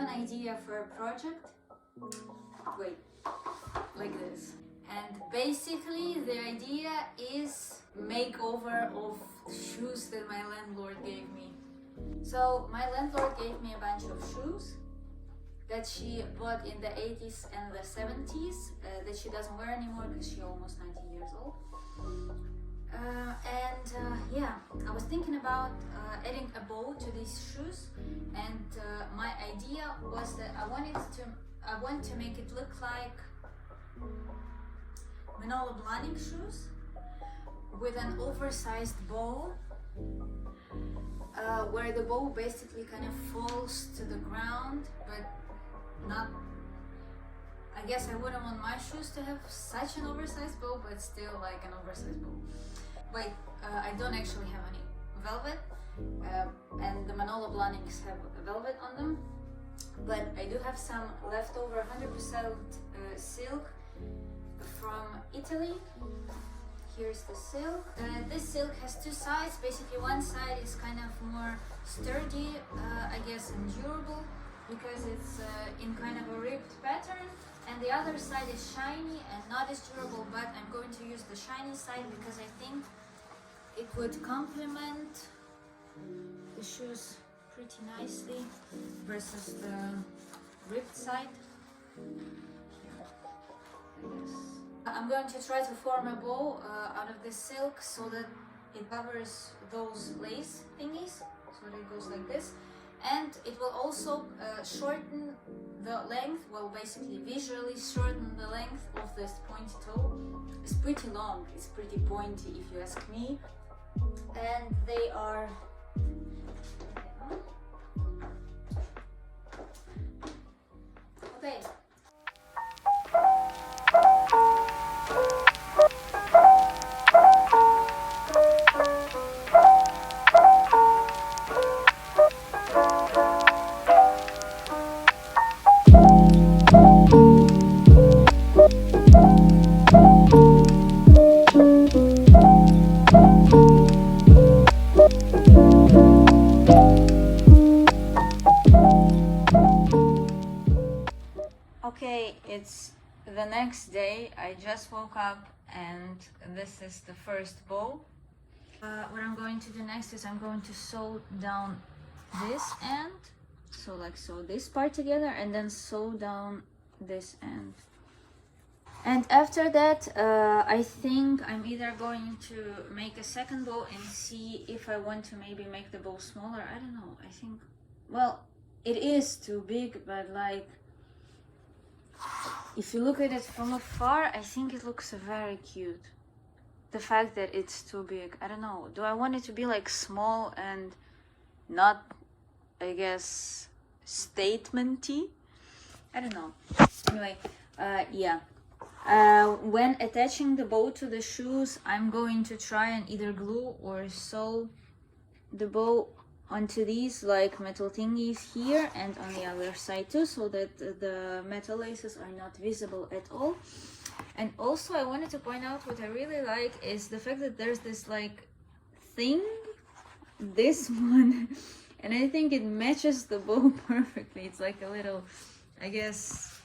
an idea for a project. Wait, like this. And basically the idea is makeover of shoes that my landlord gave me. So my landlord gave me a bunch of shoes that she bought in the 80s and the 70s that she doesn't wear anymore because she's almost 90 years old. Yeah, I was thinking about adding a bow to these shoes, and my idea was that I want to make it look like Manolo Blahnik shoes with an oversized bow, where the bow basically kind of falls to the ground, but not. I guess I wouldn't want my shoes to have such an oversized bow, but still like an oversized bow. Wait, I don't actually have any velvet, and the Manolo Blahniks have velvet on them, but I do have some leftover 100% silk from Italy. Here's the silk. This silk has two sides. Basically, one side is kind of more sturdy, I guess, and durable because it's in kind of a ribbed pattern, and the other side is shiny and not as durable, but I'm going to use the shiny side because I think it would complement the shoes pretty nicely versus the ribbed side. Here, I guess. I'm going to try to form a bow out of this silk so that it covers those lace thingies, so that it goes like this, and it will also shorten the length, well, basically visually shorten the length of this pointy toe. It's pretty long, it's pretty pointy if you ask me, and they are okay. Okay, it's the next day. I just woke up and this is the first bow. What I'm going to do next is I'm going to sew down this end, so like sew this part together and then sew down this end. And after that, I think I'm either going to make a second bow and see if I want to maybe make the bow smaller. I don't know. I think, well, it is too big, but like, if you look at it from afar, I think it looks very cute. The fact that it's too big, I don't know. Do I want it to be like small and not, I guess, statement-y? I don't know. Anyway, yeah. When attaching the bow to the shoes, I'm going to try and either glue or sew the bow onto these like metal thingies here and on the other side too, so that the metal laces are not visible at all. And also I wanted to point out what I really like is the fact that there's this like thing, this one, and I think it matches the bow perfectly. It's like a little, I guess,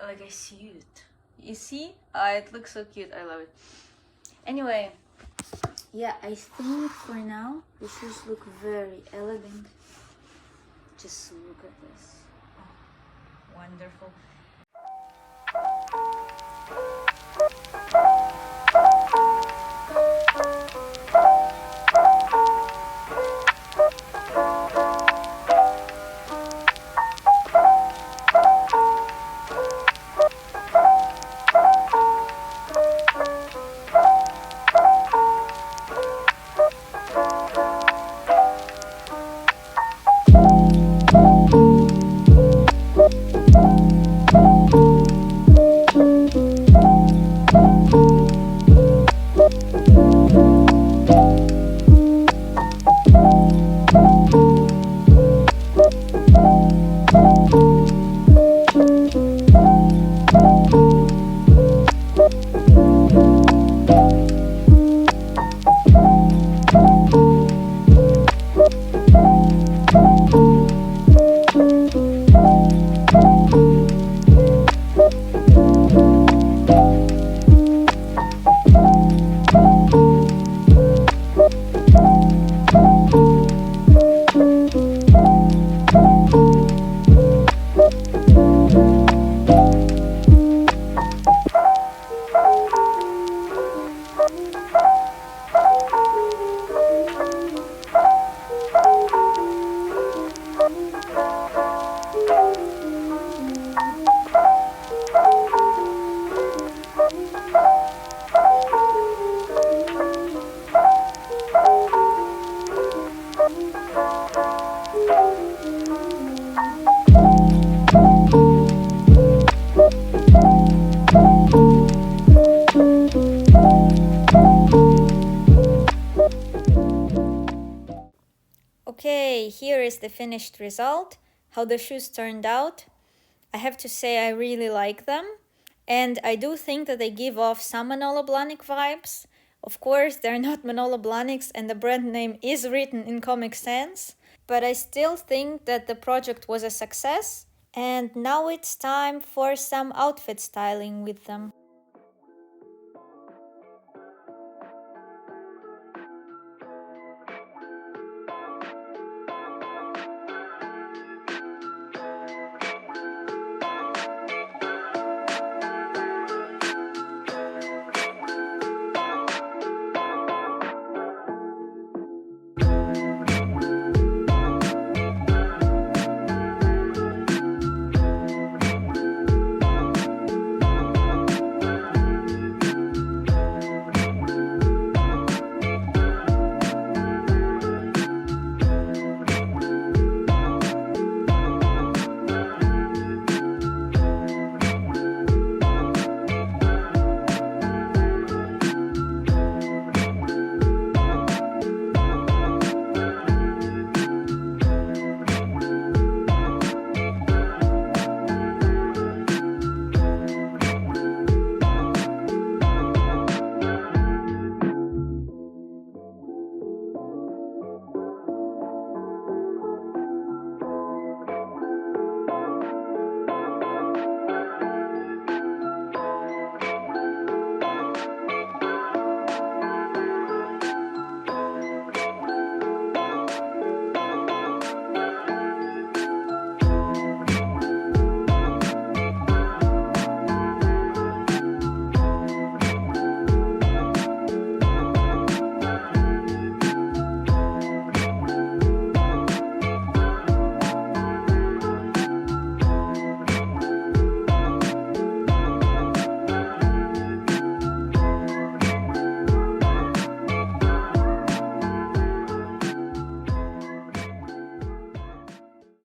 like a suit. You see? It looks so cute. I love it. Anyway, yeah, I think for now the shoes look very elegant. Just look at this. Oh, wonderful. Okay, here is the finished result, how the shoes turned out. I have to say I really like them, and I do think that they give off some Manolo Blahnik vibes. Of course, they're not Manolo Blahniks and the brand name is written in Comic Sans, but I still think that the project was a success, and now it's time for some outfit styling with them.